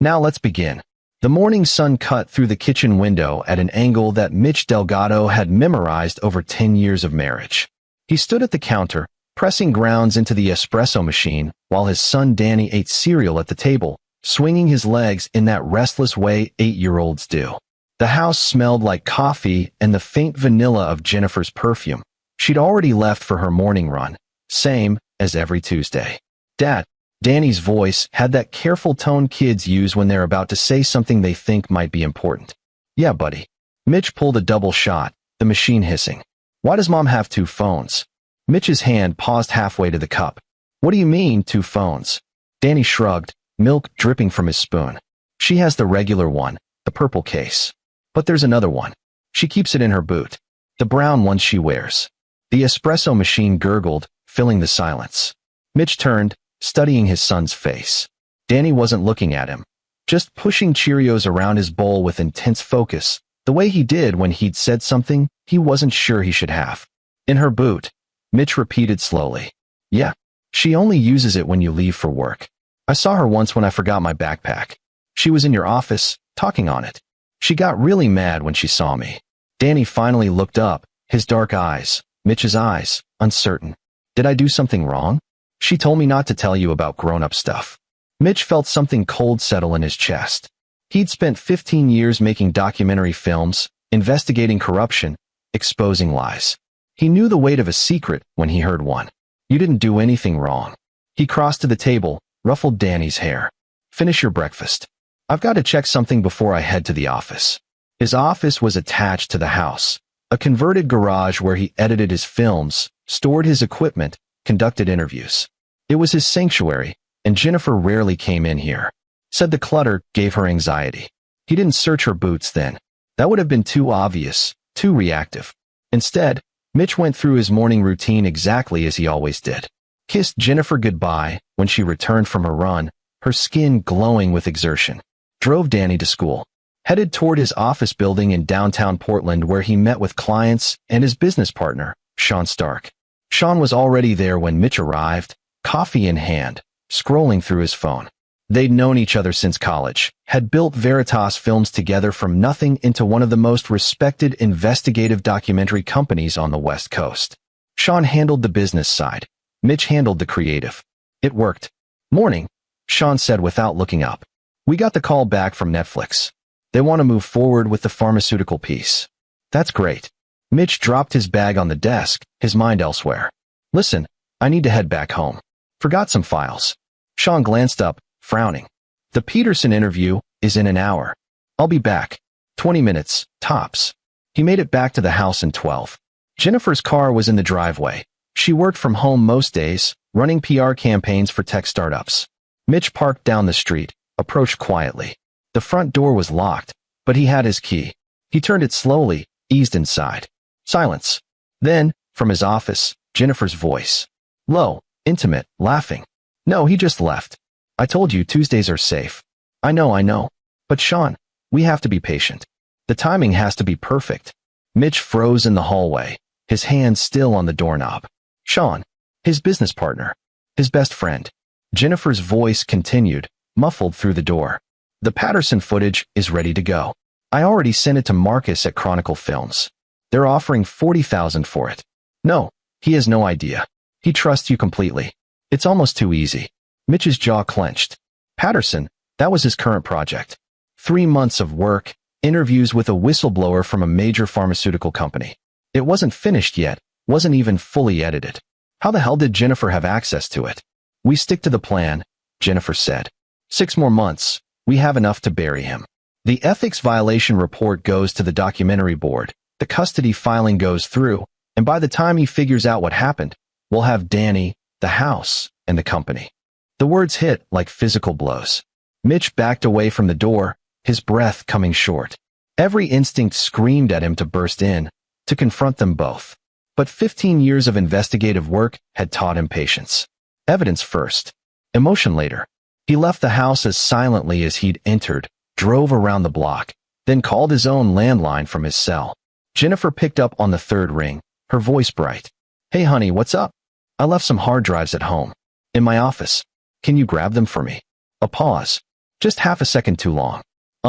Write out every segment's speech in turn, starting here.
Now let's begin. The morning sun cut through the kitchen window at an angle that Mitch Delgado had memorized over 10 years of marriage. He stood at the counter, pressing grounds into the espresso machine, while his son Danny ate cereal at the table, swinging his legs in that restless way 8-year-olds do. The house smelled like coffee and the faint vanilla of Jennifer's perfume. She'd already left for her morning run, same as every Tuesday. "Dad," Danny's voice had that careful tone kids use when they're about to say something they think might be important. "Yeah, buddy." Mitch pulled a double shot, the machine hissing. "Why does Mom have 2 phones?" Mitch's hand paused halfway to the cup. "What do you mean, 2 phones?" Danny shrugged, milk dripping from his spoon. "She has the regular one, the purple case. But there's another one. She keeps it in her boot. The brown one she wears." The espresso machine gurgled, filling the silence. Mitch turned, studying his son's face. Danny wasn't looking at him, just pushing Cheerios around his bowl with intense focus, the way he did when he'd said something he wasn't sure he should have. "In her boot," Mitch repeated slowly. "Yeah, she only uses it when you leave for work. I saw her once when I forgot my backpack. She was in your office, talking on it. She got really mad when she saw me." Danny finally looked up, his dark eyes, Mitch's eyes, uncertain. "Did I do something wrong? She told me not to tell you about grown-up stuff." Mitch felt something cold settle in his chest. He'd spent 15 years making documentary films, investigating corruption, exposing lies. He knew the weight of a secret when he heard one. "You didn't do anything wrong." He crossed to the table, ruffled Danny's hair. "Finish your breakfast. I've got to check something before I head to the office." His office was attached to the house, a converted garage where he edited his films, stored his equipment, conducted interviews. It was his sanctuary, and Jennifer rarely came in here. Said the clutter gave her anxiety. He didn't search her boots then. That would have been too obvious, too reactive. Instead, Mitch went through his morning routine exactly as he always did. Kissed Jennifer goodbye when she returned from her run, her skin glowing with exertion. Drove Danny to school. Headed toward his office building in downtown Portland where he met with clients and his business partner, Sean Stark. Sean was already there when Mitch arrived, coffee in hand, scrolling through his phone. They'd known each other since college, had built Veritas Films together from nothing into one of the most respected investigative documentary companies on the West Coast. Sean handled the business side. Mitch handled the creative. It worked. "Morning," Sean said without looking up. "We got the call back from Netflix. They want to move forward with the pharmaceutical piece." "That's great." Mitch dropped his bag on the desk, his mind elsewhere. "Listen, I need to head back home. Forgot some files." Sean glanced up, frowning. "The Peterson interview is in an hour. I'll be back. 20 minutes, tops." He made it back to the house in 12. Jennifer's car was in the driveway. She worked from home most days, running PR campaigns for tech startups. Mitch parked down the street, approached quietly. The front door was locked, but he had his key. He turned it slowly, eased inside. Silence. Then, from his office, Jennifer's voice. Low, intimate, laughing. "No, he just left. I told you Tuesdays are safe." I know. But Sean, we have to be patient. The timing has to be perfect." Mitch froze in the hallway, his hand still on the doorknob. Sean, his business partner, his best friend. Jennifer's voice continued, muffled through the door. "The Patterson footage is ready to go. I already sent it to Marcus at Chronicle Films. They're offering $40,000 for it. No, he has no idea. He trusts you completely. It's almost too easy." Mitch's jaw clenched. Patterson, that was his current project. 3 months of work, interviews with a whistleblower from a major pharmaceutical company. It wasn't finished yet, wasn't even fully edited. How the hell did Jennifer have access to it? "We stick to the plan," Jennifer said. 6 more months. We have enough to bury him. The ethics violation report goes to the documentary board. The custody filing goes through, and by the time he figures out what happened, we'll have Danny, the house, and the company. The words hit like physical blows. Mitch backed away from the door, his breath coming short. Every instinct screamed at him to burst in, to confront them both. But 15 years of investigative work had taught him patience. Evidence first, emotion later. He left the house as silently as he'd entered, drove around the block, then called his own landline from his cell. Jennifer picked up on the 3rd ring, her voice bright. "Hey honey, what's up? I left some hard drives at home. In my office. Can you grab them for me?" A pause. Just half a second too long.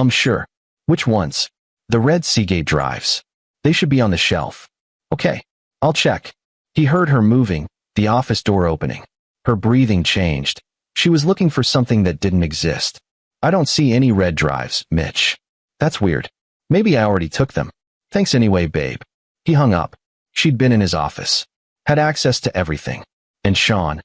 Sure. Which ones? The red Seagate drives. They should be on the shelf. Okay, I'll check. He heard her moving, the office door opening. Her breathing changed. She was looking for something that didn't exist. I don't see any red drives, Mitch. That's weird. Maybe I already took them. Thanks anyway, babe. He hung up. She'd been in his office. Had access to everything. And Sean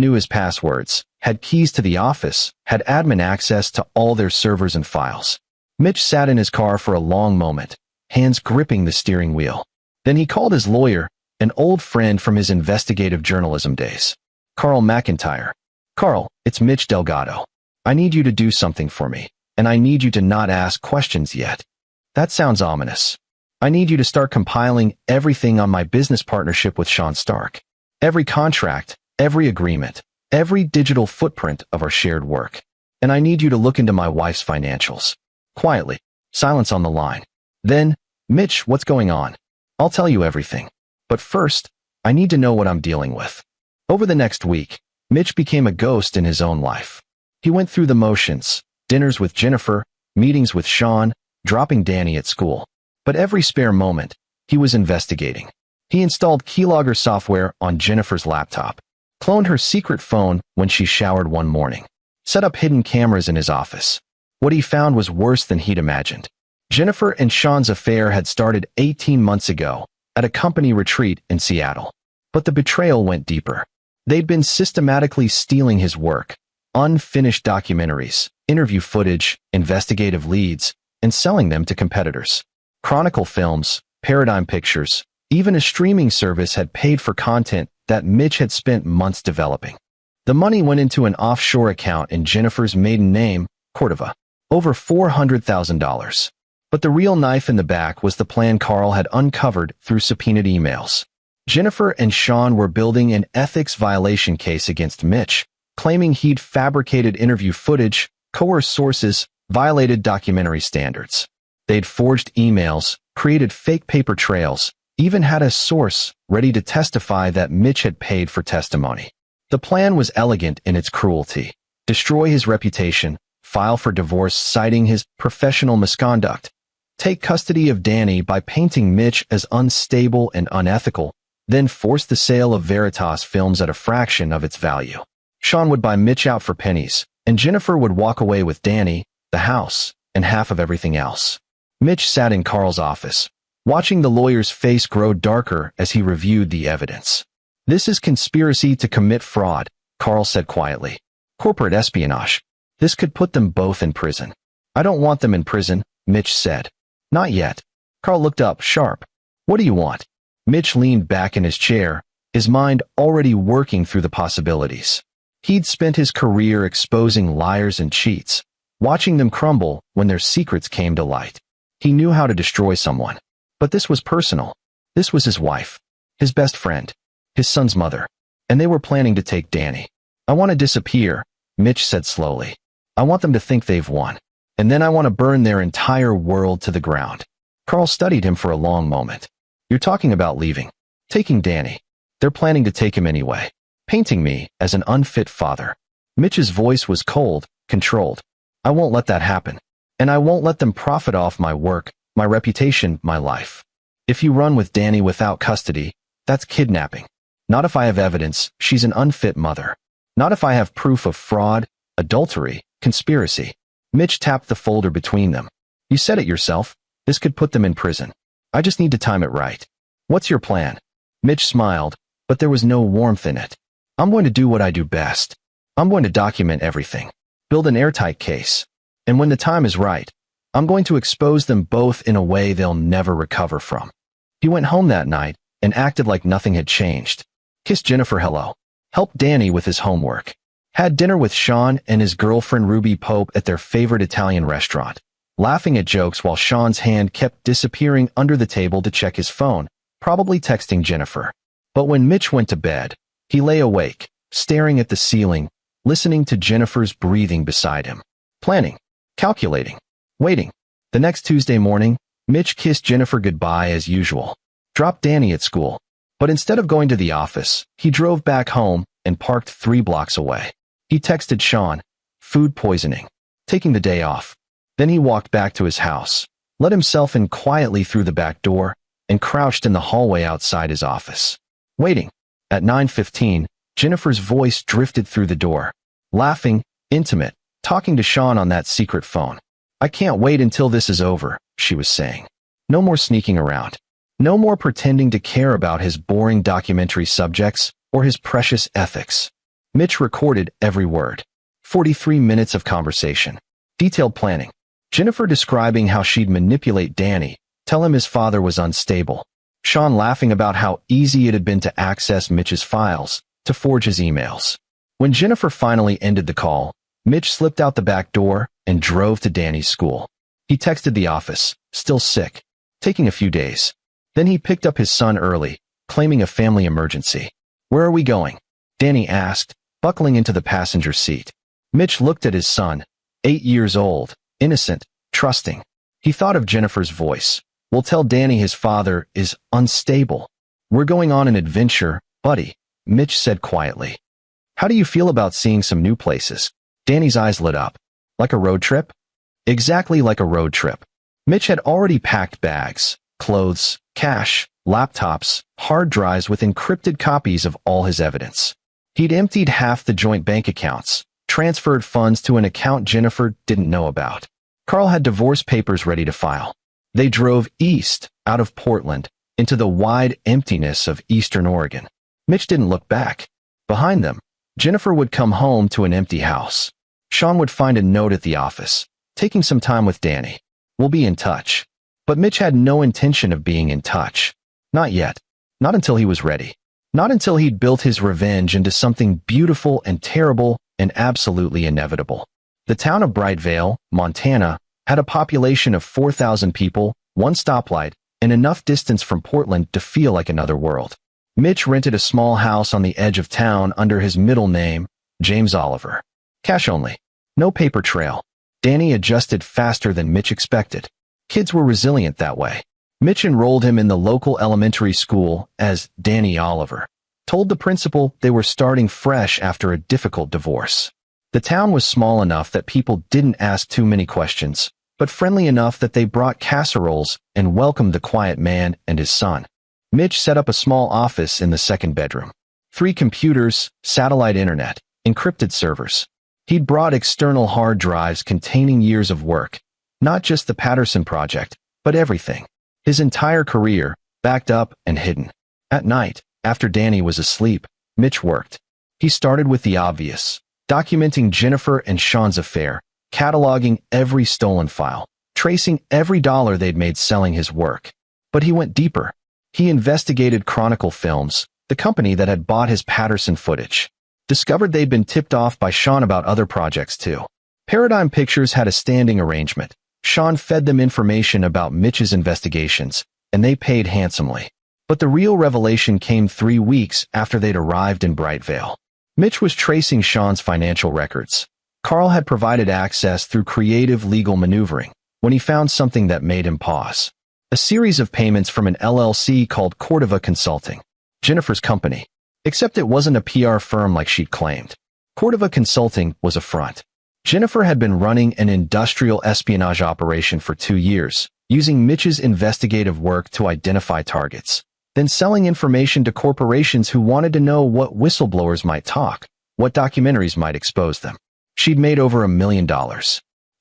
knew his passwords, had keys to the office, had admin access to all their servers and files. Mitch sat in his car for a long moment, hands gripping the steering wheel. Then he called his lawyer, an old friend from his investigative journalism days. Carl McIntyre. Carl, it's Mitch Delgado. I need you to do something for me, and I need you to not ask questions yet. That sounds ominous. I need you to start compiling everything on my business partnership with Sean Stark. Every contract, every agreement, every digital footprint of our shared work. And I need you to look into my wife's financials. Quietly. Silence on the line. Then, Mitch, what's going on? I'll tell you everything. But first, I need to know what I'm dealing with. Over the next week, Mitch became a ghost in his own life. He went through the motions, dinners with Jennifer, meetings with Sean, dropping Danny at school. But every spare moment, he was investigating. He installed keylogger software on Jennifer's laptop, cloned her secret phone when she showered one morning, set up hidden cameras in his office. What he found was worse than he'd imagined. Jennifer and Sean's affair had started 18 months ago at a company retreat in Seattle. But the betrayal went deeper. They'd been systematically stealing his work, unfinished documentaries, interview footage, investigative leads, and selling them to competitors. Chronicle Films, Paradigm Pictures, even a streaming service had paid for content that Mitch had spent months developing. The money went into an offshore account in Jennifer's maiden name, Cordova, over $400,000. But the real knife in the back was the plan Carl had uncovered through subpoenaed emails. Jennifer and Sean were building an ethics violation case against Mitch, claiming he'd fabricated interview footage, coerced sources, violated documentary standards. They'd forged emails, created fake paper trails, even had a source ready to testify that Mitch had paid for testimony. The plan was elegant in its cruelty. Destroy his reputation, file for divorce citing his professional misconduct, take custody of Danny by painting Mitch as unstable and unethical, then force the sale of Veritas Films at a fraction of its value. Sean would buy Mitch out for pennies, and Jennifer would walk away with Danny, the house, and half of everything else. Mitch sat in Carl's office, watching the lawyer's face grow darker as he reviewed the evidence. This is conspiracy to commit fraud, Carl said quietly. Corporate espionage. This could put them both in prison. I don't want them in prison, Mitch said. Not yet. Carl looked up, sharp. What do you want? Mitch leaned back in his chair, his mind already working through the possibilities. He'd spent his career exposing liars and cheats, watching them crumble when their secrets came to light. He knew how to destroy someone. But this was personal. This was his wife, his best friend, his son's mother, and they were planning to take Danny. I want to disappear, Mitch said slowly. I want them to think they've won. And then I want to burn their entire world to the ground. Carl studied him for a long moment. You're talking about leaving. Taking Danny. They're planning to take him anyway. Painting me as an unfit father. Mitch's voice was cold, controlled. I won't let that happen. And I won't let them profit off my work, my reputation, my life. If you run with Danny without custody, that's kidnapping. Not if I have evidence she's an unfit mother. Not if I have proof of fraud, adultery, conspiracy. Mitch tapped the folder between them. You said it yourself. This could put them in prison. I just need to time it right. What's your plan? Mitch smiled, but there was no warmth in it. I'm going to do what I do best. I'm going to document everything. Build an airtight case. And when the time is right, I'm going to expose them both in a way they'll never recover from. He went home that night and acted like nothing had changed. Kissed Jennifer hello. Helped Danny with his homework. Had dinner with Sean and his girlfriend Ruby Pope at their favorite Italian restaurant, laughing at jokes while Sean's hand kept disappearing under the table to check his phone, probably texting Jennifer. But when Mitch went to bed, he lay awake, staring at the ceiling, listening to Jennifer's breathing beside him. Planning. Calculating. Waiting. The next Tuesday morning, Mitch kissed Jennifer goodbye as usual. Dropped Danny at school. But instead of going to the office, he drove back home and parked 3 blocks away. He texted Sean, food poisoning. taking the day off. Then he walked back to his house, let himself in quietly through the back door, and crouched in the hallway outside his office, waiting. At 9:15, Jennifer's voice drifted through the door, laughing, intimate, talking to Sean on that secret phone. "I can't wait until this is over," she was saying. "No more sneaking around. No more pretending to care about his boring documentary subjects or his precious ethics." Mitch recorded every word. 43 minutes of conversation. Detailed planning. Jennifer describing how she'd manipulate Danny, tell him his father was unstable. Sean laughing about how easy it had been to access Mitch's files, to forge his emails. When Jennifer finally ended the call, Mitch slipped out the back door and drove to Danny's school. He texted the office, still sick, taking a few days. Then he picked up his son early, claiming a family emergency. "Where are we going?" Danny asked, buckling into the passenger seat. Mitch looked at his son, 8 years old, innocent, trusting. He thought of Jennifer's voice. "We'll tell Danny his father is unstable. We're going on an adventure, buddy," Mitch said quietly. "How do you feel about seeing some new places?" Danny's eyes lit up. "Like a road trip?" Exactly like a road trip. Mitch had already packed bags, clothes, cash, laptops, hard drives with encrypted copies of all his evidence. He'd emptied half the joint bank accounts, transferred funds to an account Jennifer didn't know about. Carl had divorce papers ready to file. They drove east, out of Portland, into the wide emptiness of eastern Oregon. Mitch didn't look back. Behind them, Jennifer would come home to an empty house. Sean would find a note at the office, taking some time with Danny. "We'll be in touch." But Mitch had no intention of being in touch. Not yet. Not until he was ready. Not until he'd built his revenge into something beautiful and terrible and absolutely inevitable. The town of Betrayal, Montana, had a population of 4,000 people, one stoplight, and enough distance from Portland to feel like another world. Mitch rented a small house on the edge of town under his middle name, James Oliver. Cash only. No paper trail. Danny adjusted faster than Mitch expected. Kids were resilient that way. Mitch enrolled him in the local elementary school as Danny Oliver. Told the principal they were starting fresh after a difficult divorce. The town was small enough that people didn't ask too many questions, but friendly enough that they brought casseroles and welcomed the quiet man and his son. Mitch set up a small office in the second bedroom. 3 computers, satellite internet, encrypted servers. He'd brought external hard drives containing years of work, not just the Patterson project, but everything. His entire career, backed up and hidden. At night, after Danny was asleep, Mitch worked. He started with the obvious, documenting Jennifer and Sean's affair, cataloging every stolen file, tracing every dollar they'd made selling his work. But he went deeper. He investigated Chronicle Films, the company that had bought his Patterson footage. Discovered they'd been tipped off by Sean about other projects too. Paradigm Pictures had a standing arrangement. Sean fed them information about Mitch's investigations, and they paid handsomely. But the real revelation came 3 weeks after they'd arrived in Betrayal. Mitch was tracing Sean's financial records. Carl had provided access through creative legal maneuvering when he found something that made him pause. A series of payments from an LLC called Cordova Consulting, Jennifer's company. Except it wasn't a PR firm like she'd claimed. Cordova Consulting was a front. Jennifer had been running an industrial espionage operation for 2 years, using Mitch's investigative work to identify targets, then selling information to corporations who wanted to know what whistleblowers might talk, what documentaries might expose them. She'd made over $1 million,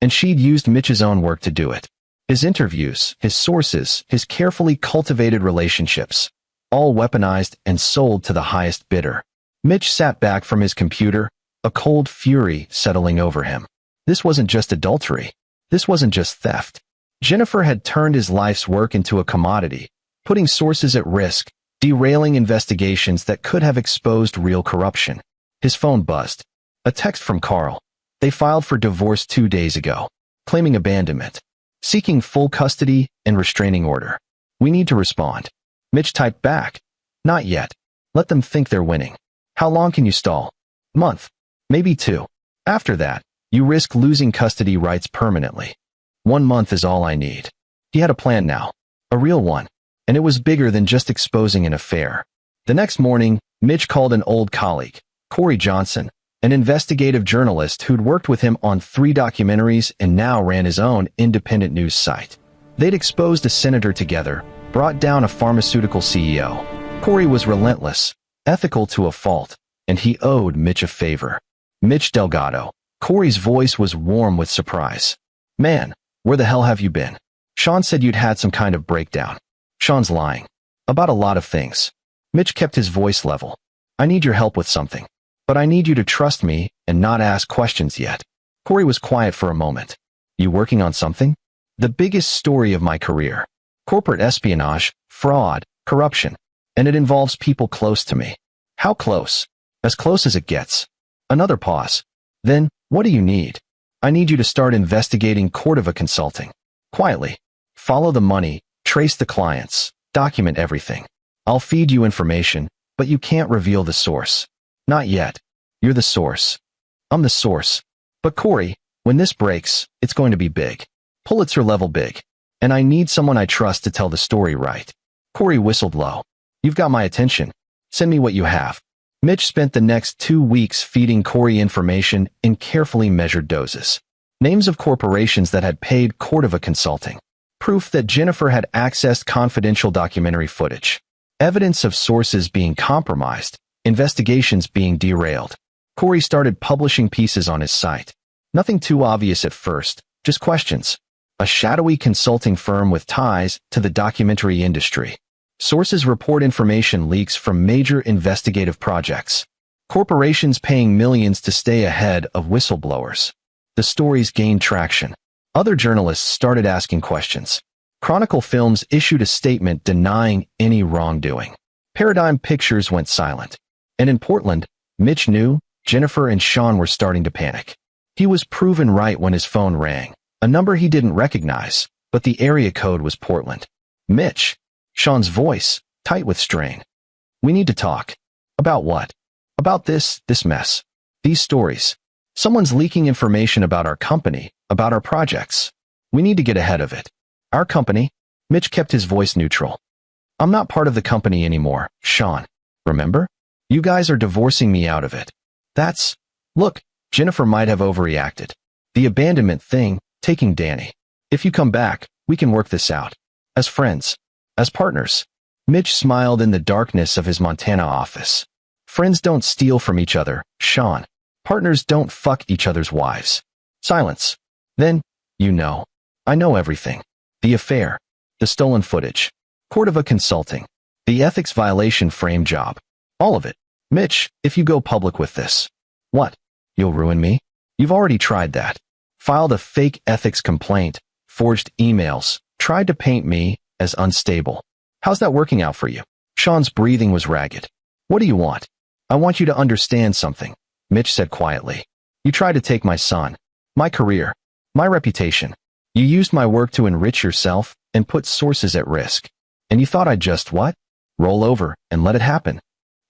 and she'd used Mitch's own work to do it. His interviews, his sources, his carefully cultivated relationships, all weaponized and sold to the highest bidder. Mitch sat back from his computer, a cold fury settling over him. This wasn't just adultery. This wasn't just theft. Jennifer had turned his life's work into a commodity, putting sources at risk, derailing investigations that could have exposed real corruption. His phone buzzed. A text from Carl. They filed for divorce 2 days ago, claiming abandonment, seeking full custody and restraining order. We need to respond. Mitch typed back. Not yet. Let them think they're winning. How long can you stall? Month. Maybe 2. After that, you risk losing custody rights permanently. 1 month is all I need. He had a plan now. A real one. And it was bigger than just exposing an affair. The next morning, Mitch called an old colleague, Corey Johnson, an investigative journalist who'd worked with him on 3 documentaries and now ran his own independent news site. They'd exposed a senator together, brought down a pharmaceutical CEO. Corey was relentless, ethical to a fault, and he owed Mitch a favor. Mitch Delgado. Corey's voice was warm with surprise. Man, where the hell have you been? Sean said you'd had some kind of breakdown. Sean's lying. About a lot of things. Mitch kept his voice level. I need your help with something. But I need you to trust me and not ask questions yet. Corey was quiet for a moment. You working on something? The biggest story of my career. Corporate espionage, fraud, corruption. And it involves people close to me. How close? As close as it gets. Another pause. Then, what do you need? I need you to start investigating Cordova Consulting. Quietly. Follow the money, trace the clients, document everything. I'll feed you information, but you can't reveal the source. Not yet. You're the source. I'm the source. But Corey, when this breaks, it's going to be big. Pulitzer-level big. And I need someone I trust to tell the story right. Corey whistled low. You've got my attention. Send me what you have. Mitch spent the next 2 weeks feeding Corey information in carefully measured doses. Names of corporations that had paid Cordova Consulting. Proof that Jennifer had accessed confidential documentary footage. Evidence of sources being compromised. Investigations being derailed. Corey started publishing pieces on his site. Nothing too obvious at first, just questions. A shadowy consulting firm with ties to the documentary industry. Sources report information leaks from major investigative projects. Corporations paying millions to stay ahead of whistleblowers. The stories gained traction. Other journalists started asking questions. Chronicle Films issued a statement denying any wrongdoing. Paradigm Pictures went silent. And in Portland, Mitch knew Jennifer and Sean were starting to panic. He was proven right when his phone rang. A number he didn't recognize, but the area code was Portland. Mitch. Sean's voice, tight with strain. We need to talk. About what? About this mess. These stories. Someone's leaking information about our company, about our projects. We need to get ahead of it. Our company? Mitch kept his voice neutral. I'm not part of the company anymore, Sean. Remember? You guys are divorcing me out of it. Look, Jennifer might have overreacted. The abandonment thing, taking Danny. If you come back, we can work this out. As friends. As partners. Mitch smiled in the darkness of his Montana office. Friends don't steal from each other, Sean. Partners don't fuck each other's wives. Silence. Then, I know everything. The affair. The stolen footage. Cordova Consulting. The ethics violation frame job. All of it. Mitch, if you go public with this. What? You'll ruin me? You've already tried that. Filed a fake ethics complaint, forged emails, tried to paint me as unstable. How's that working out for you? Sean's breathing was ragged. What do you want? I want you to understand something, Mitch said quietly. You tried to take my son, my career, my reputation. You used my work to enrich yourself and put sources at risk. And you thought I'd just what? Roll over and let it happen.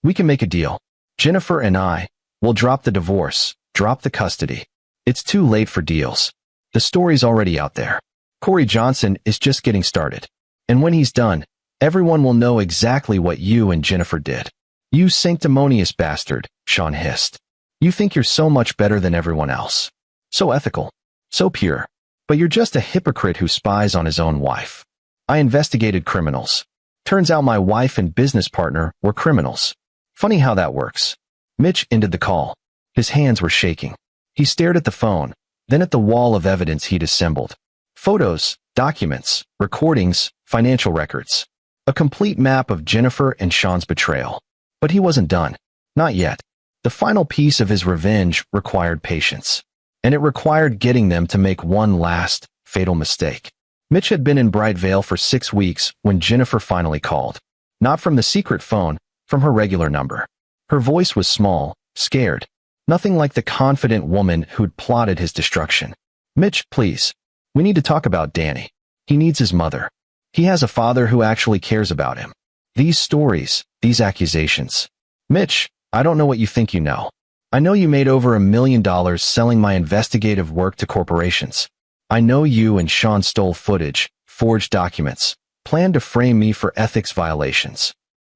We can make a deal. Jennifer and I will drop the divorce, drop the custody. It's too late for deals. The story's already out there. Corey Johnson is just getting started. And when he's done, everyone will know exactly what you and Jennifer did. You sanctimonious bastard, Sean hissed. You think you're so much better than everyone else. So ethical. So pure. But you're just a hypocrite who spies on his own wife. I investigated criminals. Turns out my wife and business partner were criminals. Funny how that works. Mitch ended the call. His hands were shaking. He stared at the phone, then at the wall of evidence he'd assembled. Photos, documents, recordings, financial records. A complete map of Jennifer and Sean's betrayal. But he wasn't done. Not yet. The final piece of his revenge required patience. And it required getting them to make one last, fatal mistake. Mitch had been in Bright Vale for 6 weeks when Jennifer finally called. Not from the secret phone, from her regular number. Her voice was small, scared. Nothing like the confident woman who'd plotted his destruction. Mitch, please. We need to talk about Danny. He needs his mother. He has a father who actually cares about him. These stories, these accusations. Mitch, I don't know what you think you know. I know you made over $1 million selling my investigative work to corporations. I know you and Sean stole footage, forged documents, planned to frame me for ethics violations.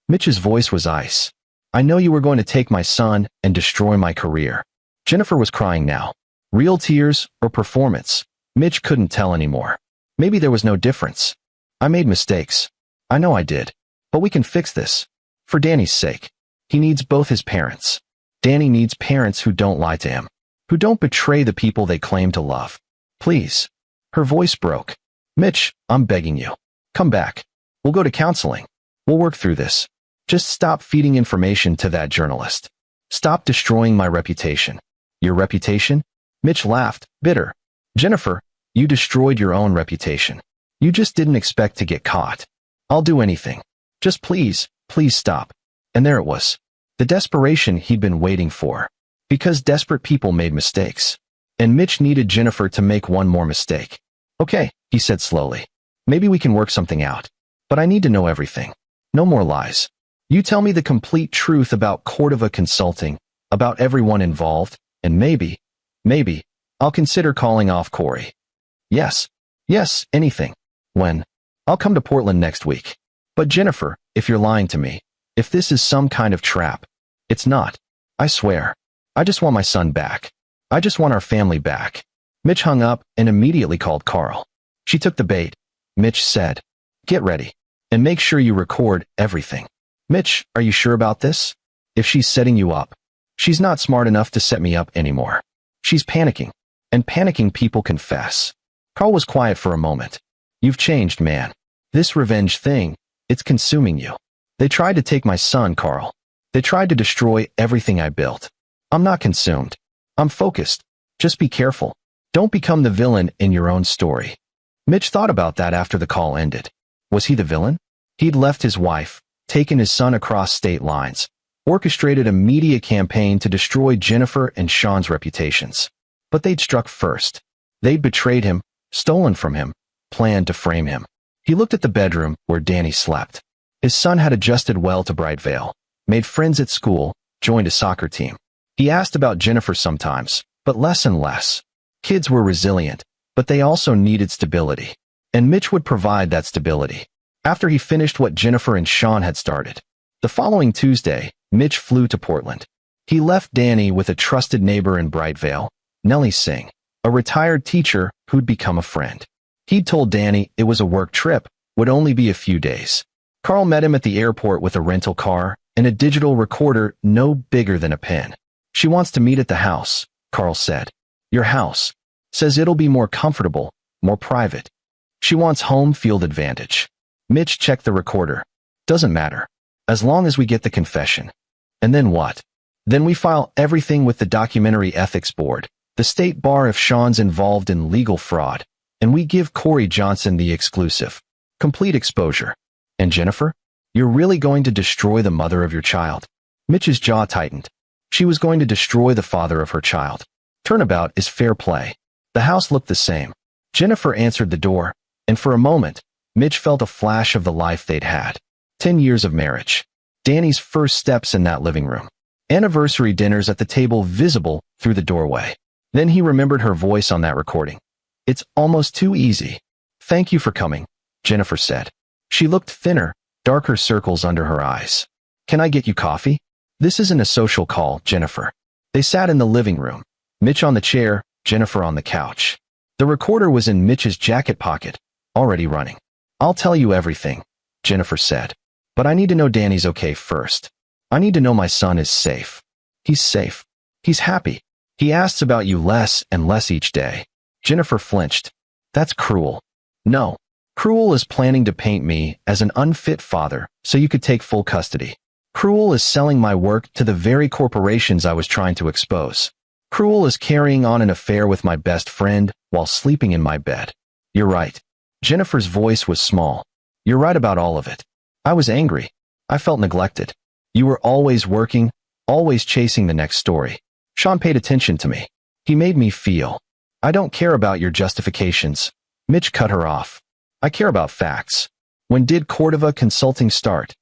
Mitch's voice was ice. I know you were going to take my son and destroy my career. Jennifer was crying now. Real tears or performance? Mitch couldn't tell anymore. Maybe there was no difference. I made mistakes. I know I did. But we can fix this. For Danny's sake. He needs both his parents. Danny needs parents who don't lie to him. Who don't betray the people they claim to love. Please. Her voice broke. Mitch, I'm begging you. Come back. We'll go to counseling. We'll work through this. Just stop feeding information to that journalist. Stop destroying my reputation. Your reputation? Mitch laughed, bitter. Jennifer, you destroyed your own reputation. You just didn't expect to get caught. I'll do anything. Just please stop. And there it was. The desperation he'd been waiting for. Because desperate people made mistakes. And Mitch needed Jennifer to make one more mistake. Okay, he said slowly. Maybe we can work something out. But I need to know everything. No more lies. You tell me the complete truth about Cordova Consulting, about everyone involved, and maybe, I'll consider calling off Corey. Yes, anything. When? I'll come to Portland next week. But Jennifer, if you're lying to me, if this is some kind of trap, it's not. I swear. I just want my son back. I just want our family back. Mitch hung up and immediately called Carl. She took the bait. Mitch said, get ready. And make sure you record everything. Mitch, are you sure about this? If she's setting you up, she's not smart enough to set me up anymore. She's panicking. And panicking people confess. Carl was quiet for a moment. You've changed, man. This revenge thing, it's consuming you. They tried to take my son, Carl. They tried to destroy everything I built. I'm not consumed. I'm focused. Just be careful. Don't become the villain in your own story. Mitch thought about that after the call ended. Was he the villain? He'd left his wife, taken his son across state lines, orchestrated a media campaign to destroy Jennifer and Sean's reputations. But they'd struck first. They'd betrayed him, stolen from him, planned to frame him. He looked at the bedroom where Danny slept. His son had adjusted well to Brightvale, made friends at school, joined a soccer team. He asked about Jennifer sometimes, but less and less. Kids were resilient, but they also needed stability. And Mitch would provide that stability. After he finished what Jennifer and Sean had started. The following Tuesday, Mitch flew to Portland. He left Danny with a trusted neighbor in Brightvale, Nellie Singh, a retired teacher who'd become a friend. He'd told Danny it was a work trip, would only be a few days. Carl met him at the airport with a rental car and a digital recorder no bigger than a pen. She wants to meet at the house, Carl said. Your house. Says it'll be more comfortable, more private. She wants home field advantage. Mitch checked the recorder. Doesn't matter. As long as we get the confession. And then what? Then we file everything with the Documentary Ethics Board, the state bar if Sean's involved in legal fraud, and we give Corey Johnson the exclusive. Complete exposure. And Jennifer? You're really going to destroy the mother of your child? Mitch's jaw tightened. She was going to destroy the father of her child. Turnabout is fair play. The house looked the same. Jennifer answered the door, and for a moment, Mitch felt a flash of the life they'd had. 10 years of marriage. Danny's first steps in that living room. Anniversary dinners at the table visible through the doorway. Then he remembered her voice on that recording. It's almost too easy. Thank you for coming, Jennifer said. She looked thinner, darker circles under her eyes. Can I get you coffee? This isn't a social call, Jennifer. They sat in the living room. Mitch on the chair, Jennifer on the couch. The recorder was in Mitch's jacket pocket, already running. I'll tell you everything, Jennifer said. But I need to know Danny's okay first. I need to know my son is safe. He's safe. He's happy. He asks about you less and less each day. Jennifer flinched. That's cruel. No. Cruel is planning to paint me as an unfit father so you could take full custody. Cruel is selling my work to the very corporations I was trying to expose. Cruel is carrying on an affair with my best friend while sleeping in my bed. You're right. Jennifer's voice was small. You're right about all of it. I was angry. I felt neglected. You were always working, always chasing the next story. Sean paid attention to me. He made me feel. I don't care about your justifications. Mitch cut her off. I care about facts. When did Cordova Consulting start?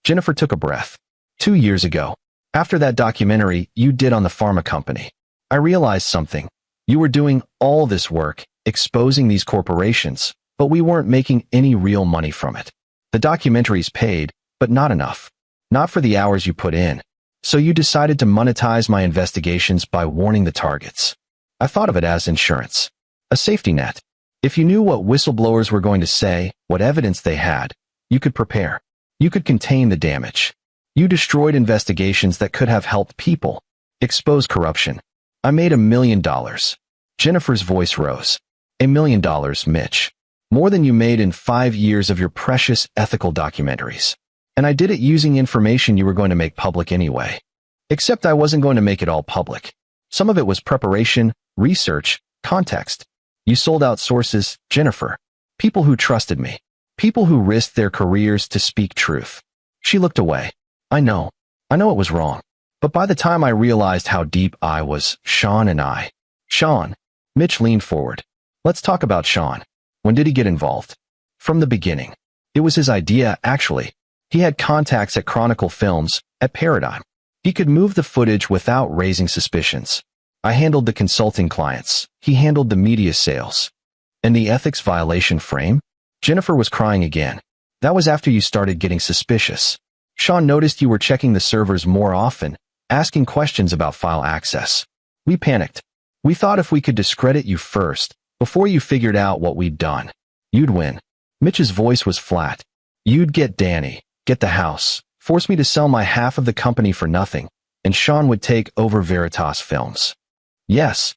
Jennifer took a breath. 2 years ago. After that documentary you did on the pharma company. I realized something. You were doing all this work, exposing these corporations, but we weren't making any real money from it. The documentaries paid, but not enough. Not for the hours you put in. So you decided to monetize my investigations by warning the targets. I thought of it as insurance. A safety net. If you knew what whistleblowers were going to say, what evidence they had, you could prepare. You could contain the damage. You destroyed investigations that could have helped people. Expose corruption. I made $1 million. Jennifer's voice rose. $1 million, Mitch. More than you made in 5 years of your precious ethical documentaries. And I did it using information you were going to make public anyway. Except I wasn't going to make it all public. Some of it was preparation, research, context. You sold out sources, Jennifer. People who trusted me. People who risked their careers to speak truth. She looked away. I know it was wrong. But by the time I realized how deep I was, Sean and I. Sean. Mitch leaned forward. Let's talk about Sean. When did he get involved? From the beginning. It was his idea, actually. He had contacts at Chronicle Films, at Paradigm. He could move the footage without raising suspicions. I handled the consulting clients. He handled the media sales. And the ethics violation frame? Jennifer was crying again. That was after you started getting suspicious. Sean noticed you were checking the servers more often, asking questions about file access. We panicked. We thought if we could discredit you first, before you figured out what we'd done, you'd win. Mitch's voice was flat. You'd get Danny, get the house, force me to sell my half of the company for nothing, and Sean would take over Veritas Films. Yes.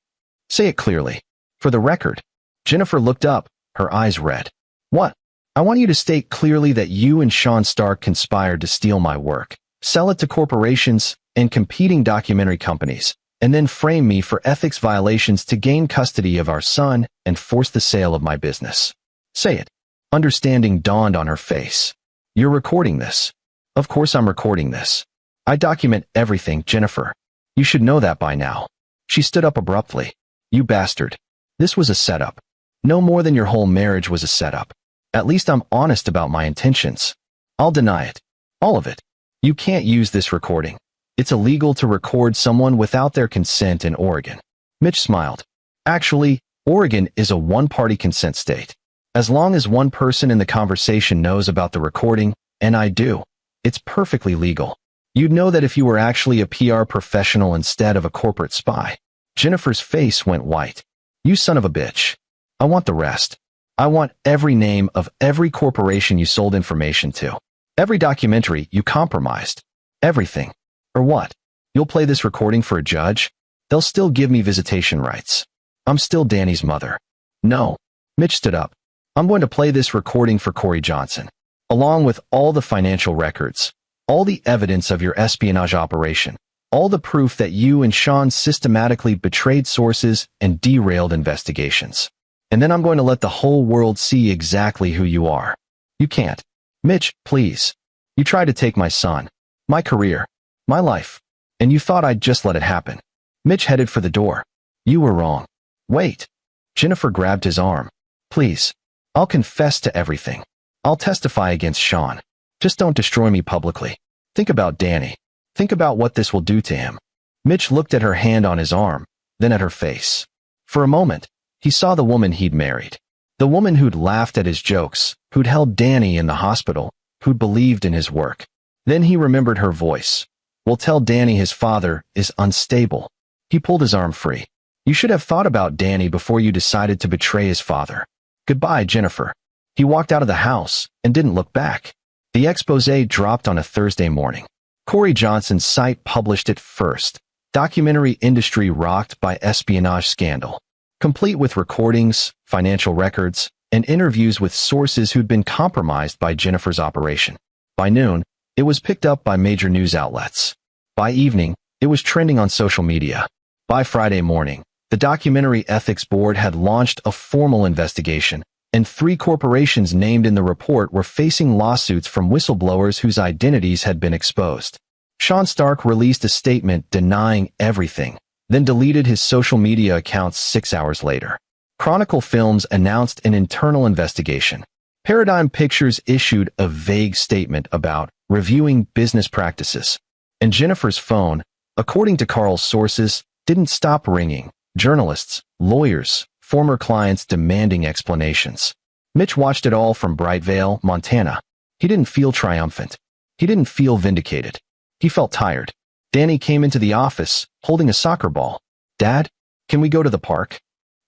Say it clearly. For the record. Jennifer looked up, her eyes red. What? I want you to state clearly that you and Sean Stark conspired to steal my work, sell it to corporations and competing documentary companies, and then frame me for ethics violations to gain custody of our son and force the sale of my business. Say it. Understanding dawned on her face. You're recording this. Of course I'm recording this. I document everything, Jennifer. You should know that by now. She stood up abruptly. You bastard. This was a setup. No more than your whole marriage was a setup. At least I'm honest about my intentions. I'll deny it. All of it. You can't use this recording. It's illegal to record someone without their consent in Oregon. Mitch smiled. Actually, Oregon is a one-party consent state. As long as one person in the conversation knows about the recording, and I do, it's perfectly legal. You'd know that if you were actually a PR professional instead of a corporate spy. Jennifer's face went white. You son of a bitch. I want the rest. I want every name of every corporation you sold information to. Every documentary you compromised. Everything. Or what? You'll play this recording for a judge? They'll still give me visitation rights. I'm still Danny's mother. No. Mitch stood up. I'm going to play this recording for Corey Johnson, along with all the financial records, all the evidence of your espionage operation, all the proof that you and Sean systematically betrayed sources and derailed investigations. And then I'm going to let the whole world see exactly who you are. You can't. Mitch, please. You tried to take my son, my career, my life, and you thought I'd just let it happen. Mitch headed for the door. You were wrong. Wait. Jennifer grabbed his arm. Please. I'll confess to everything. I'll testify against Sean. Just don't destroy me publicly. Think about Danny. Think about what this will do to him. Mitch looked at her hand on his arm, then at her face. For a moment, he saw the woman he'd married. The woman who'd laughed at his jokes, who'd held Danny in the hospital, who'd believed in his work. Then he remembered her voice. We'll tell Danny his father is unstable. He pulled his arm free. You should have thought about Danny before you decided to betray his father. Goodbye, Jennifer. He walked out of the house and didn't look back. The expose dropped on a Thursday morning. Corey Johnson's site published it first. Documentary industry rocked by espionage scandal. Complete with recordings, financial records, and interviews with sources who'd been compromised by Jennifer's operation. By noon, it was picked up by major news outlets. By evening, it was trending on social media. By Friday morning, the Documentary Ethics Board had launched a formal investigation, and 3 corporations named in the report were facing lawsuits from whistleblowers whose identities had been exposed. Sean Stark released a statement denying everything, then deleted his social media accounts 6 hours later. Chronicle Films announced an internal investigation. Paradigm Pictures issued a vague statement about reviewing business practices. And Jennifer's phone, according to Carl's sources, didn't stop ringing. Journalists, lawyers, former clients demanding explanations. Mitch watched it all from Brightvale, Montana. He didn't feel triumphant. He didn't feel vindicated. He felt tired. Danny came into the office, holding a soccer ball. "Dad, can we go to the park?"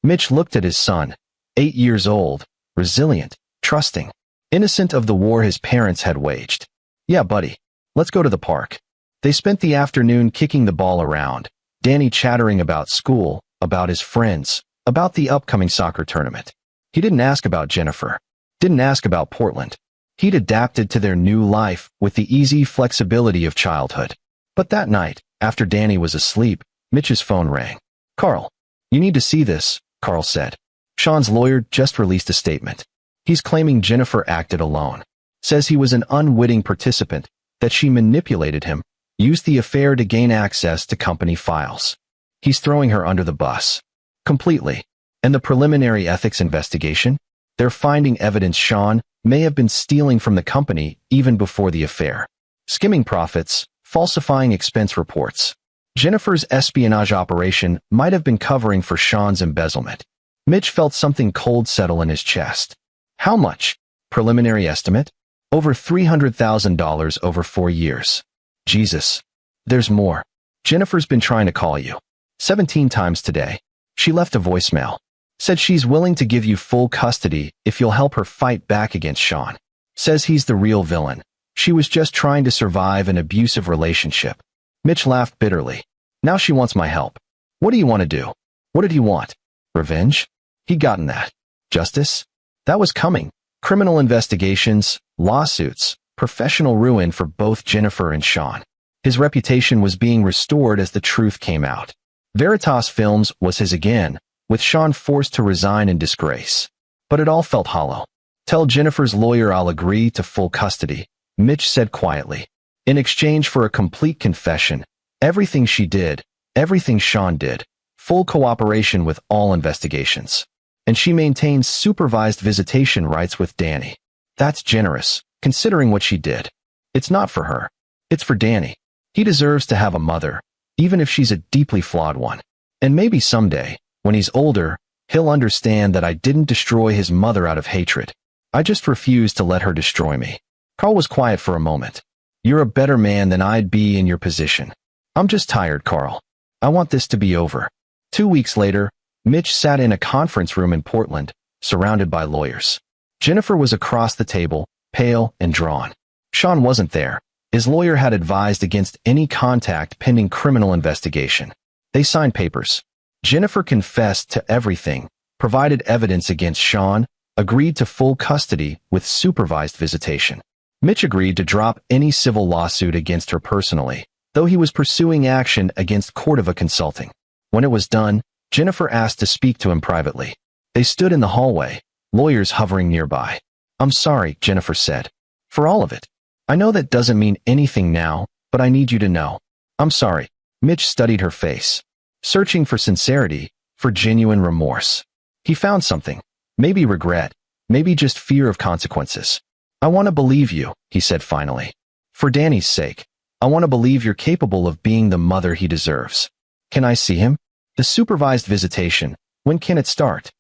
Mitch looked at his son, 8 years old, resilient, trusting, innocent of the war his parents had waged. "Yeah, buddy, let's go to the park." They spent the afternoon kicking the ball around, Danny chattering about school, about his friends, about the upcoming soccer tournament. He didn't ask about Jennifer, didn't ask about Portland. He'd adapted to their new life with the easy flexibility of childhood. But that night, after Danny was asleep, Mitch's phone rang. "Carl, you need to see this," Carl said. "Sean's lawyer just released a statement. He's claiming Jennifer acted alone. Says he was an unwitting participant, that she manipulated him, used the affair to gain access to company files. He's throwing her under the bus. Completely. And the preliminary ethics investigation? They're finding evidence Sean may have been stealing from the company even before the affair. Skimming profits, falsifying expense reports. Jennifer's espionage operation might have been covering for Sean's embezzlement." Mitch felt something cold settle in his chest. "How much? Preliminary estimate? Over $300,000 over 4 years. Jesus. There's more. Jennifer's been trying to call you. 17 times today. She left a voicemail. Said she's willing to give you full custody if you'll help her fight back against Sean. Says he's the real villain. She was just trying to survive an abusive relationship." Mitch laughed bitterly. "Now she wants my help. What do you want to do?" What did he want? Revenge? He'd gotten that. Justice? That was coming. Criminal investigations, lawsuits, professional ruin for both Jennifer and Sean. His reputation was being restored as the truth came out. Veritas Films was his again, with Sean forced to resign in disgrace. But it all felt hollow. "Tell Jennifer's lawyer I'll agree to full custody," Mitch said quietly. "In exchange for a complete confession, everything she did, everything Sean did, full cooperation with all investigations. And she maintains supervised visitation rights with Danny. That's generous, considering what she did. It's not for her. It's for Danny. He deserves to have a mother, even if she's a deeply flawed one. And maybe someday, when he's older, he'll understand that I didn't destroy his mother out of hatred. I just refused to let her destroy me." Carl was quiet for a moment. "You're a better man than I'd be in your position. I'm just tired, Carl. I want this to be over." 2 weeks later, Mitch sat in a conference room in Portland, surrounded by lawyers. Jennifer was across the table, pale and drawn. Sean wasn't there. His lawyer had advised against any contact pending criminal investigation. They signed papers. Jennifer confessed to everything, provided evidence against Sean, agreed to full custody with supervised visitation. Mitch agreed to drop any civil lawsuit against her personally, though he was pursuing action against Cordova Consulting. When it was done, Jennifer asked to speak to him privately. They stood in the hallway, lawyers hovering nearby. "I'm sorry," Jennifer said. "For all of it. I know that doesn't mean anything now, but I need you to know. I'm sorry." Mitch studied her face, searching for sincerity, for genuine remorse. He found something. Maybe regret, maybe just fear of consequences. "I want to believe you," he said finally. "For Danny's sake, I want to believe you're capable of being the mother he deserves. Can I see him?" "The supervised visitation, when can it start?"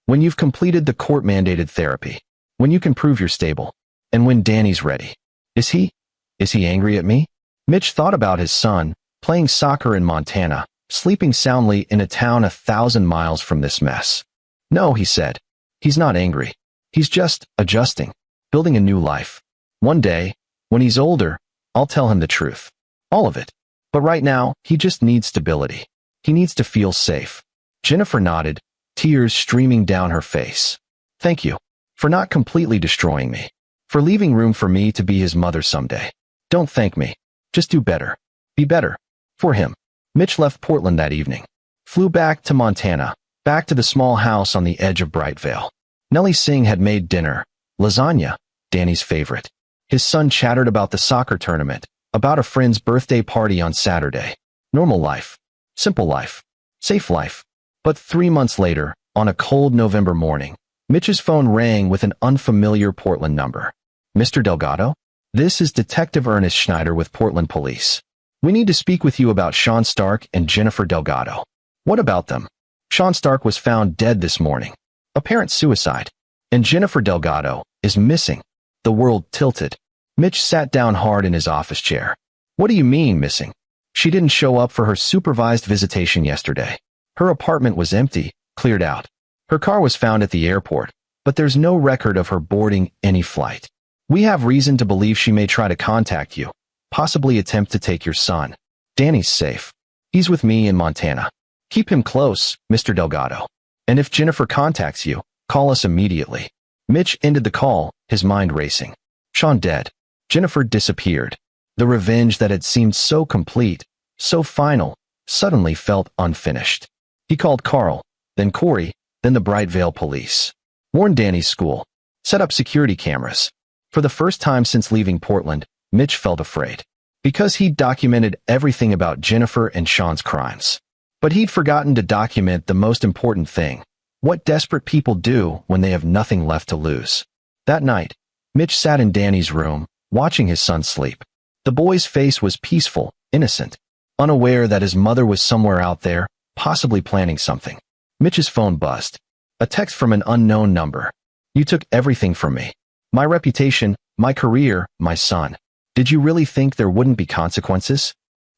"When you've completed the court-mandated therapy. When you can prove you're stable. And when Danny's ready." Is he angry at me?" Mitch thought about his son, playing soccer in Montana, sleeping soundly in a town 1,000 miles from this mess. "No," he said. "He's not angry. He's just adjusting, building a new life. One day, when he's older, I'll tell him the truth. All of it. But right now, he just needs stability. He needs to feel safe." Jennifer nodded, tears streaming down her face. "Thank you. For not completely destroying me. For leaving room for me to be his mother someday. Don't thank me. Just do better. Be better. For him." Mitch left Portland that evening. Flew back to Montana, back to the small house on the edge of Brightvale. Nellie Singh had made dinner, lasagna, Danny's favorite. His son chattered about the soccer tournament, about a friend's birthday party on Saturday. Normal life. Simple life. Safe life. But 3 months later, on a cold November morning, Mitch's phone rang with an unfamiliar Portland number. "Mr. Delgado? This is Detective Ernest Schneider with Portland Police. We need to speak with you about Sean Stark and Jennifer Delgado." "What about them?" "Sean Stark was found dead this morning. Apparent suicide. And Jennifer Delgado is missing." The world tilted. Mitch sat down hard in his office chair. "What do you mean, missing?" She didn't show up for her supervised visitation yesterday. Her apartment was empty, cleared out. Her car was found at the airport, but there's no record of her boarding any flight. We have reason to believe she may try to contact you, possibly attempt to take your son. Danny's safe. He's with me in Montana. Keep him close, Mr. Delgado. And if Jennifer contacts you, call us immediately. Mitch ended the call, his mind racing. Sean dead. Jennifer disappeared. The revenge that had seemed so complete, so final, suddenly felt unfinished. He called Carl, then Corey, then the Brightvale police. Warned Danny's school. Set up security cameras. For the first time since leaving Portland, Mitch felt afraid. Because he'd documented everything about Jennifer and Sean's crimes. But he'd forgotten to document the most important thing. What desperate people do when they have nothing left to lose. That night, Mitch sat in Danny's room, watching his son sleep. The boy's face was peaceful, innocent, unaware that his mother was somewhere out there, possibly planning something. Mitch's phone buzzed. A text from an unknown number. You took everything from me. My reputation, my career, my son. Did you really think there wouldn't be consequences?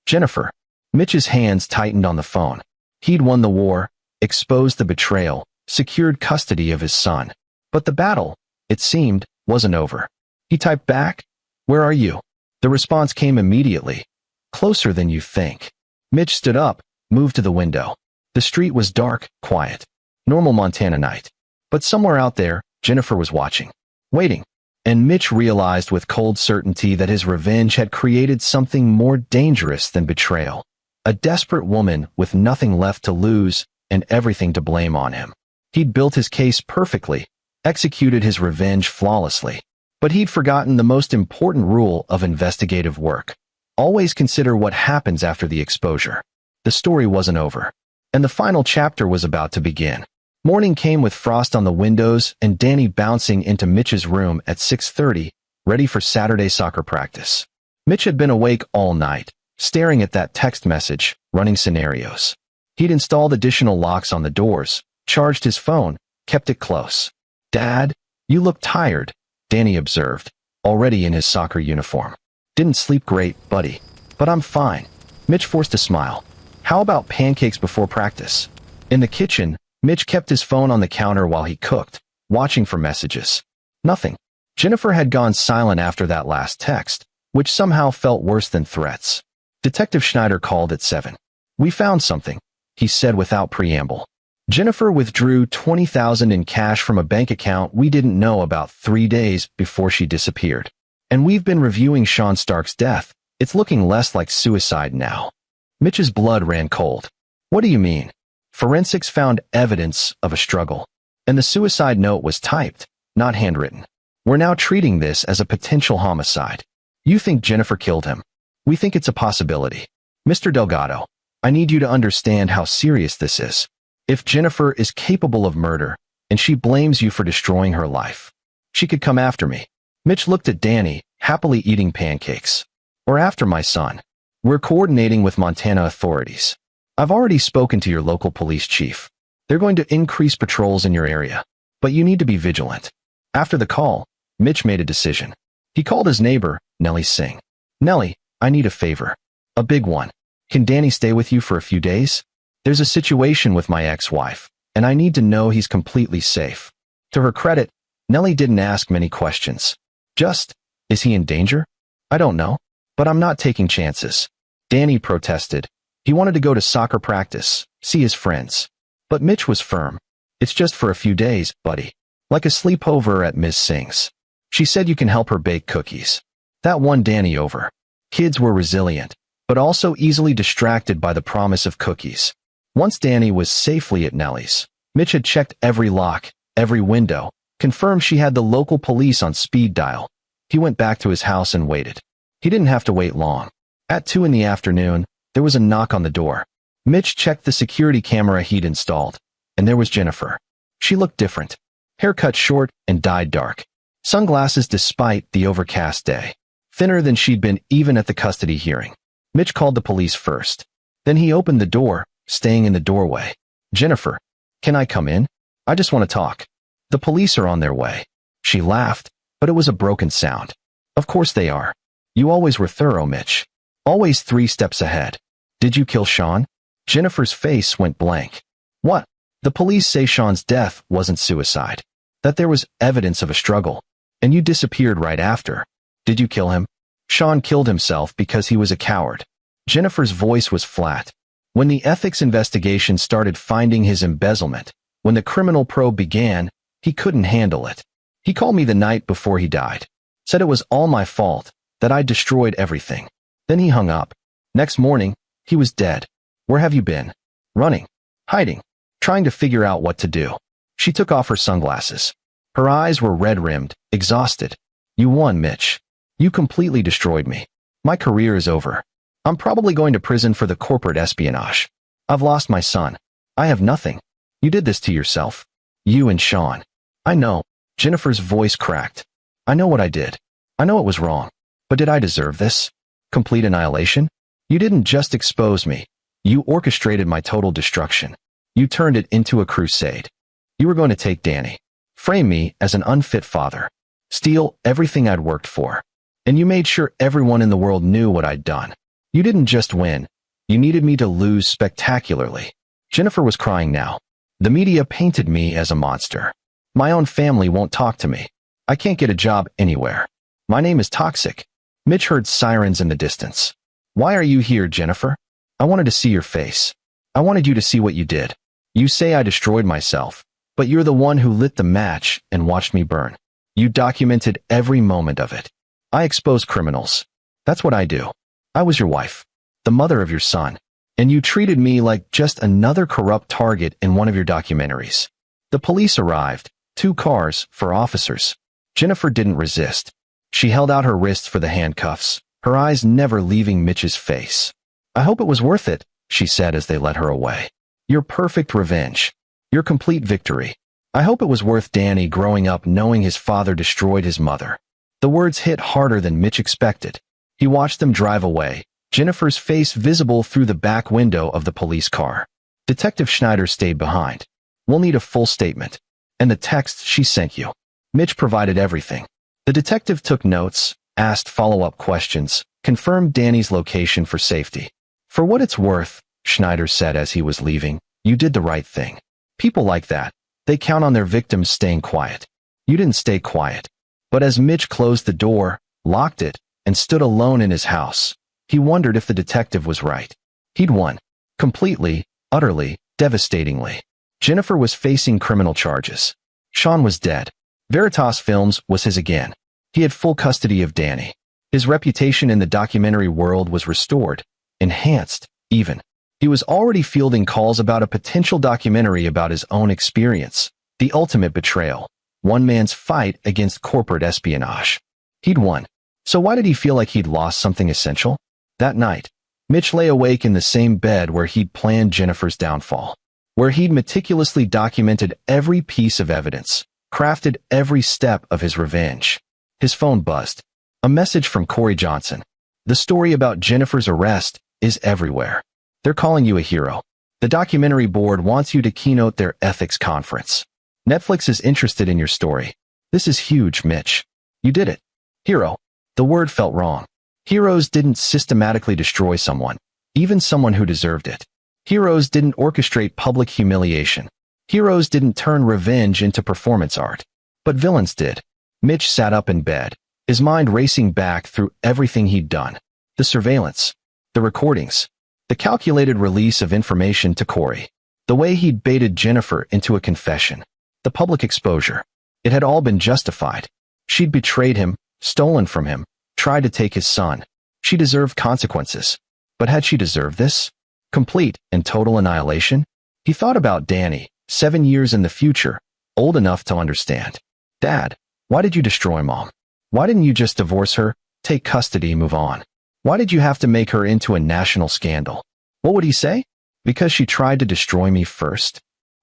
Jennifer. Mitch's hands tightened on the phone. He'd won the war, exposed the betrayal, secured custody of his son. But the battle, it seemed, wasn't over. He typed back, "Where are you?" The response came immediately. "Closer than you think." Mitch stood up, moved to the window. The street was dark, quiet. Normal Montana night. But somewhere out there, Jennifer was watching. Waiting. And Mitch realized with cold certainty that his revenge had created something more dangerous than betrayal. A desperate woman with nothing left to lose and everything to blame on him. He'd built his case perfectly, executed his revenge flawlessly. But he'd forgotten the most important rule of investigative work. Always consider what happens after the exposure. The story wasn't over. And the final chapter was about to begin. Morning came with frost on the windows and Danny bouncing into Mitch's room at 6:30, ready for Saturday soccer practice. Mitch had been awake all night, staring at that text message, running scenarios. He'd installed additional locks on the doors, charged his phone, kept it close. "Dad, you look tired," Danny observed, already in his soccer uniform. "Didn't sleep great, buddy. But I'm fine." Mitch forced a smile. "How about pancakes before practice?" In the kitchen, Mitch kept his phone on the counter while he cooked, watching for messages. Nothing. Jennifer had gone silent after that last text, which somehow felt worse than threats. Detective Schneider called at 7. "We found something," he said without preamble. Jennifer withdrew $20,000 in cash from a bank account we didn't know about 3 days before she disappeared. And we've been reviewing Sean Stark's death. It's looking less like suicide now. Mitch's blood ran cold. "What do you mean?" Forensics found evidence of a struggle. And the suicide note was typed, not handwritten. "We're now treating this as a potential homicide. You think Jennifer killed him. We think it's a possibility. Mr. Delgado, I need you to understand how serious this is. If Jennifer is capable of murder, and she blames you for destroying her life, she could come after me." Mitch looked at Danny, happily eating pancakes. "Or after my son. We're coordinating with Montana authorities. I've already spoken to your local police chief. They're going to increase patrols in your area. But you need to be vigilant." After the call, Mitch made a decision. He called his neighbor, Nellie Singh. "Nellie, I need a favor. A big one. Can Danny stay with you for a few days? There's a situation with my ex-wife, and I need to know he's completely safe." To her credit, Nellie didn't ask many questions. Just, "Is he in danger?" "I don't know, but I'm not taking chances." Danny protested. He wanted to go to soccer practice, see his friends. But Mitch was firm. "It's just for a few days, buddy. Like a sleepover at Ms. Singh's. She said you can help her bake cookies." That won Danny over. Kids were resilient, but also easily distracted by the promise of cookies. Once Danny was safely at Nellie's, Mitch had checked every lock, every window, confirmed she had the local police on speed dial. He went back to his house and waited. He didn't have to wait long. At 2 in the afternoon, there was a knock on the door. Mitch checked the security camera he'd installed, and there was Jennifer. She looked different. Hair cut short and dyed dark. Sunglasses despite the overcast day. Thinner than she'd been even at the custody hearing. Mitch called the police first. Then he opened the door, staying in the doorway. "Jennifer, can I come in? I just want to talk." "The police are on their way." She laughed, but it was a broken sound. "Of course they are. You always were thorough, Mitch. Always 3 steps ahead." Did you kill Sean? Jennifer's face went blank. What? The police say Sean's death wasn't suicide. That there was evidence of a struggle. And you disappeared right after. Did you kill him? Sean killed himself because he was a coward. Jennifer's voice was flat. When the ethics investigation started finding his embezzlement, when the criminal probe began, he couldn't handle it. He called me the night before he died. Said it was all my fault, that I destroyed everything. Then he hung up. Next morning, he was dead. Where have you been? Running. Hiding. Trying to figure out what to do. She took off her sunglasses. Her eyes were red-rimmed, exhausted. You won, Mitch. You completely destroyed me. My career is over. I'm probably going to prison for the corporate espionage. I've lost my son. I have nothing. You did this to yourself. You and Sean. I know. Jennifer's voice cracked. I know what I did. I know it was wrong. But did I deserve this? Complete annihilation? You didn't just expose me. You orchestrated my total destruction. You turned it into a crusade. You were going to take Danny. Frame me as an unfit father. Steal everything I'd worked for. And you made sure everyone in the world knew what I'd done. You didn't just win. You needed me to lose spectacularly. Jennifer was crying now. The media painted me as a monster. My own family won't talk to me. I can't get a job anywhere. My name is toxic. Mitch heard sirens in the distance. Why are you here, Jennifer? I wanted to see your face. I wanted you to see what you did. You say I destroyed myself, but you're the one who lit the match and watched me burn. You documented every moment of it. I expose criminals. That's what I do. I was your wife, the mother of your son, and you treated me like just another corrupt target in one of your documentaries. The police arrived, 2 cars for officers. Jennifer didn't resist. She held out her wrists for the handcuffs, her eyes never leaving Mitch's face. I hope it was worth it, she said as they led her away. Your perfect revenge. Your complete victory. I hope it was worth Danny growing up knowing his father destroyed his mother. The words hit harder than Mitch expected. He watched them drive away, Jennifer's face visible through the back window of the police car. Detective Schneider stayed behind. We'll need a full statement. And the text she sent you. Mitch provided everything. The detective took notes, asked follow-up questions, confirmed Danny's location for safety. For what it's worth, Schneider said as he was leaving, you did the right thing. People like that, they count on their victims staying quiet. You didn't stay quiet. But as Mitch closed the door, locked it, and stood alone in his house, he wondered if the detective was right. He'd won. Completely, utterly, devastatingly. Jennifer was facing criminal charges. Sean was dead. Veritas Films was his again. He had full custody of Danny. His reputation in the documentary world was restored, enhanced, even. He was already fielding calls about a potential documentary about his own experience, the ultimate betrayal, one man's fight against corporate espionage. He'd won. So why did he feel like he'd lost something essential? That night, Mitch lay awake in the same bed where he'd planned Jennifer's downfall, where he'd meticulously documented every piece of evidence, crafted every step of his revenge. His phone buzzed. A message from Corey Johnson. The story about Jennifer's arrest is everywhere. They're calling you a hero. The documentary board wants you to keynote their ethics conference. Netflix is interested in your story. This is huge, Mitch. You did it. Hero. The word felt wrong. Heroes didn't systematically destroy someone, even someone who deserved it. Heroes didn't orchestrate public humiliation. Heroes didn't turn revenge into performance art. But villains did. Mitch sat up in bed, his mind racing back through everything he'd done. The surveillance. The recordings. The calculated release of information to Corey. The way he'd baited Jennifer into a confession. The public exposure. It had all been justified. She'd betrayed him, stolen from him, tried to take his son. She deserved consequences. But had she deserved this? Complete and total annihilation? He thought about Danny, 7 years in the future, old enough to understand. Dad, why did you destroy Mom? Why didn't you just divorce her, take custody, move on? Why did you have to make her into a national scandal? What would he say? Because she tried to destroy me first?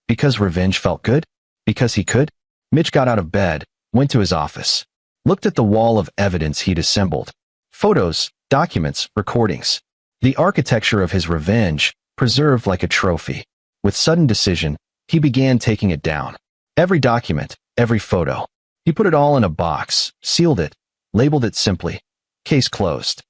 Because revenge felt good? Because he could? Mitch got out of bed, went to his office, looked at the wall of evidence he'd assembled. Photos, documents, recordings. The architecture of his revenge, preserved like a trophy. With sudden decision, he began taking it down. Every document, every photo. He put it all in a box, sealed it, labeled it simply. Case closed.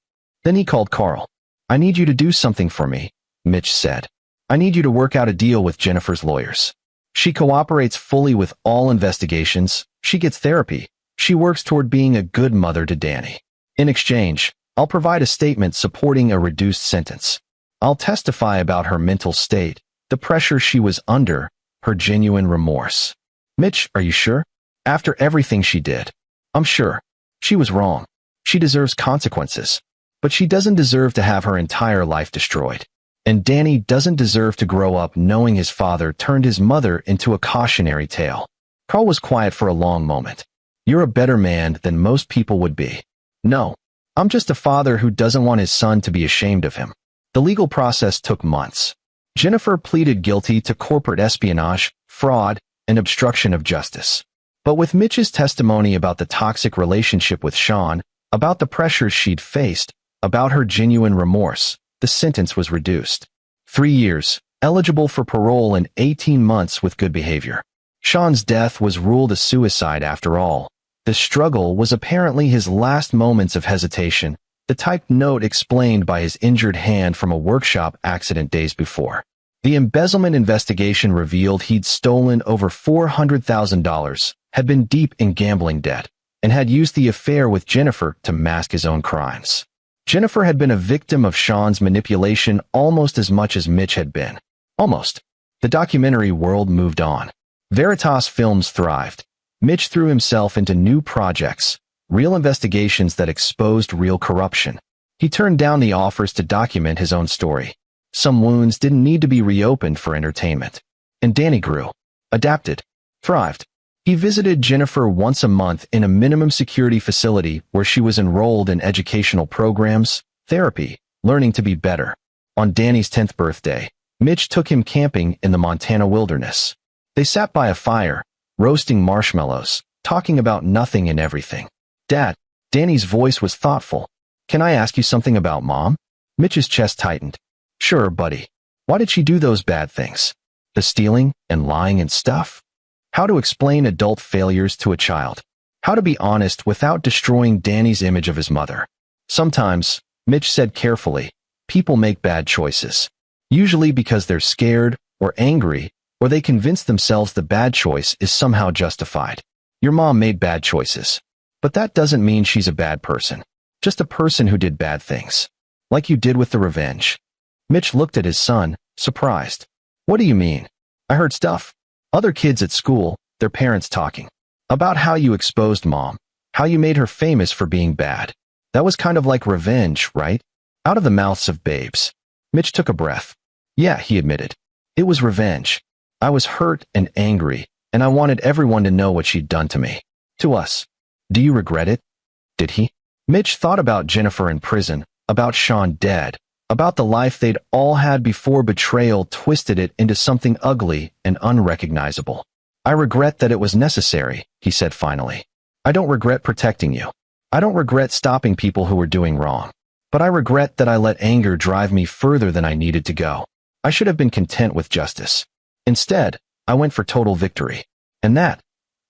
Then he called Carl. I need you to do something for me, Mitch said. I need you to work out a deal with Jennifer's lawyers. She cooperates fully with all investigations, she gets therapy, she works toward being a good mother to Danny. In exchange, I'll provide a statement supporting a reduced sentence. I'll testify about her mental state, the pressure she was under, her genuine remorse. Mitch, are you sure? After everything she did. I'm sure. She was wrong. She deserves consequences. But she doesn't deserve to have her entire life destroyed. And Danny doesn't deserve to grow up knowing his father turned his mother into a cautionary tale. Carl was quiet for a long moment. You're a better man than most people would be. No. I'm just a father who doesn't want his son to be ashamed of him. The legal process took months. Jennifer pleaded guilty to corporate espionage, fraud, and obstruction of justice. But with Mitch's testimony about the toxic relationship with Sean, about the pressures she'd faced, about her genuine remorse, the sentence was reduced. 3 years, eligible for parole and 18 months with good behavior. Sean's death was ruled a suicide after all. The struggle was apparently his last moments of hesitation, the typed note explained by his injured hand from a workshop accident days before. The embezzlement investigation revealed he'd stolen over $400,000, had been deep in gambling debt, and had used the affair with Jennifer to mask his own crimes. Jennifer had been a victim of Sean's manipulation almost as much as Mitch had been. Almost. The documentary world moved on. Veritas Films thrived. Mitch threw himself into new projects, real investigations that exposed real corruption. He turned down the offers to document his own story. Some wounds didn't need to be reopened for entertainment. And Danny grew, adapted, thrived. He visited Jennifer once a month in a minimum security facility where she was enrolled in educational programs, therapy, learning to be better. On Danny's 10th birthday, Mitch took him camping in the Montana wilderness. They sat by a fire, roasting marshmallows, talking about nothing and everything. Dad, Danny's voice was thoughtful. Can I ask you something about Mom? Mitch's chest tightened. Sure, buddy. Why did she do those bad things? The stealing and lying and stuff? How to explain adult failures to a child. How to be honest without destroying Danny's image of his mother. Sometimes, Mitch said carefully, people make bad choices. Usually because they're scared or angry, or they convince themselves the bad choice is somehow justified. Your mom made bad choices. But that doesn't mean she's a bad person. Just a person who did bad things. Like you did with the revenge. Mitch looked at his son, surprised. What do you mean? I heard stuff. Other kids at school, their parents talking. About how you exposed Mom. How you made her famous for being bad. That was kind of like revenge, right? Out of the mouths of babes. Mitch took a breath. Yeah, he admitted. It was revenge. I was hurt and angry, and I wanted everyone to know what she'd done to me. To us. Do you regret it? Did he? Mitch thought about Jennifer in prison, about Sean dead, about the life they'd all had before betrayal twisted it into something ugly and unrecognizable. I regret that it was necessary, he said finally. I don't regret protecting you. I don't regret stopping people who were doing wrong. But I regret that I let anger drive me further than I needed to go. I should have been content with justice. Instead, I went for total victory. And that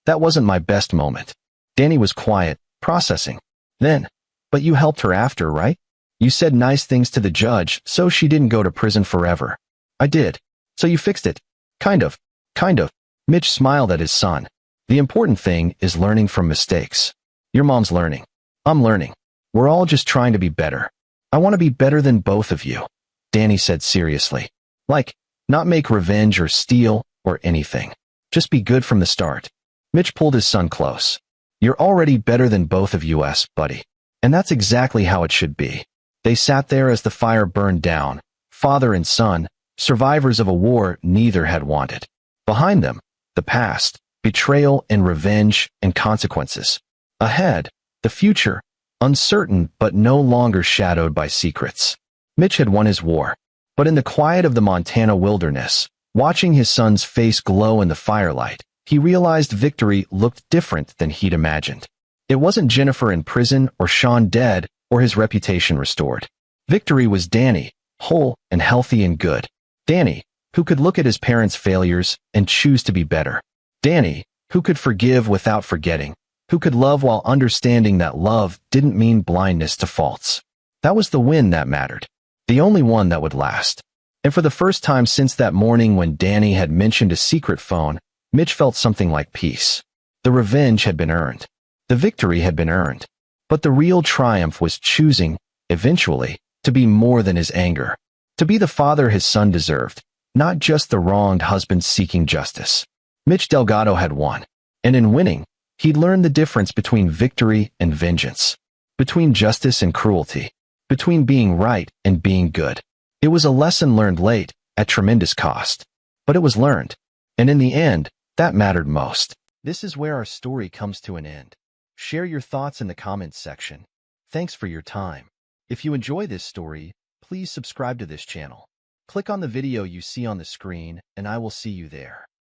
wasn't my best moment. Danny was quiet, processing. Then, but you helped her after, right? You said nice things to the judge, so she didn't go to prison forever. I did. So you fixed it. Kind of. Mitch smiled at his son. The important thing is learning from mistakes. Your mom's learning. I'm learning. We're all just trying to be better. I want to be better than both of you, Danny said seriously. Like, not make revenge or steal or anything. Just be good from the start. Mitch pulled his son close. You're already better than both of us, buddy. And that's exactly how it should be. They sat there as the fire burned down, father and son, survivors of a war neither had wanted. Behind them, the past, betrayal and revenge and consequences. Ahead, the future, uncertain but no longer shadowed by secrets. Mitch had won his war, but in the quiet of the Montana wilderness, watching his son's face glow in the firelight, he realized victory looked different than he'd imagined. It wasn't Jennifer in prison or Sean dead or his reputation restored. Victory was Danny, whole and healthy and good. Danny, who could look at his parents' failures and choose to be better. Danny, who could forgive without forgetting, who could love while understanding that love didn't mean blindness to faults. That was the win that mattered. the only one that would last. And for the first time since that morning when Danny had mentioned a secret phone, Mitch felt something like peace. The revenge had been earned. The victory had been earned. But the real triumph was choosing, eventually, to be more than his anger. To be the father his son deserved, not just the wronged husband seeking justice. Mitch Delgado had won. And in winning, he'd learned the difference between victory and vengeance. Between justice and cruelty. Between being right and being good. It was a lesson learned late, at tremendous cost. But it was learned. And in the end, that mattered most. This is where our story comes to an end. Share your thoughts in the comments section. Thanks for your time. If you enjoy this story, please subscribe to this channel. Click on the video you see on the screen, and I will see you there.